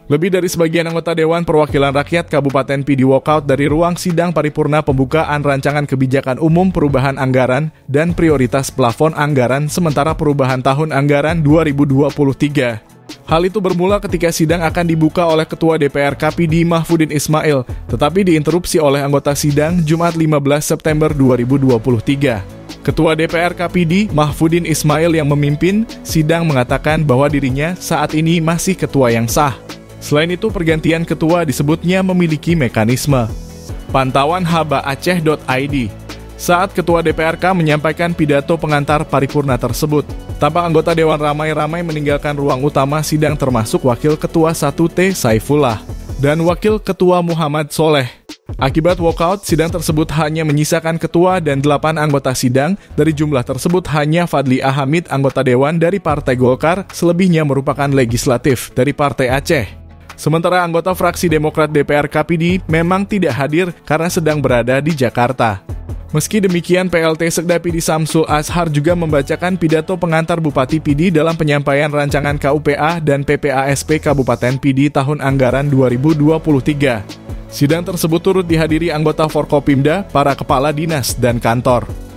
Lebih dari sebagian anggota Dewan Perwakilan Rakyat Kabupaten Pidi walkout dari ruang sidang paripurna pembukaan rancangan kebijakan umum perubahan anggaran dan prioritas plafon anggaran sementara perubahan tahun anggaran 2023. Hal itu bermula ketika sidang akan dibuka oleh Ketua DPR KPD Mahfudin Ismail, tetapi diinterupsi oleh anggota sidang Jumat 15 September 2023. Ketua DPR KPD Mahfudin Ismail yang memimpin sidang mengatakan bahwa dirinya saat ini masih ketua yang sah. Selain itu, pergantian ketua disebutnya memiliki mekanisme. Pantauan habaaceh.id. Saat Ketua DPRK menyampaikan pidato pengantar paripurna tersebut, tampak anggota Dewan ramai-ramai meninggalkan ruang utama sidang termasuk Wakil Ketua 1T Saifullah dan Wakil Ketua Muhammad Soleh. Akibat walkout, sidang tersebut hanya menyisakan ketua dan 8 anggota sidang. Dari jumlah tersebut hanya Fadli Ahamid, anggota Dewan dari Partai Golkar, selebihnya merupakan legislatif dari Partai Aceh. Sementara anggota fraksi Demokrat DPR KPD memang tidak hadir karena sedang berada di Jakarta. Meski demikian, PLT Sekda Pidi Samsul Azhar juga membacakan pidato pengantar Bupati Pidi dalam penyampaian rancangan KUPA dan PPASP Kabupaten Pidi tahun anggaran 2023. Sidang tersebut turut dihadiri anggota Forkopimda, para kepala dinas dan kantor.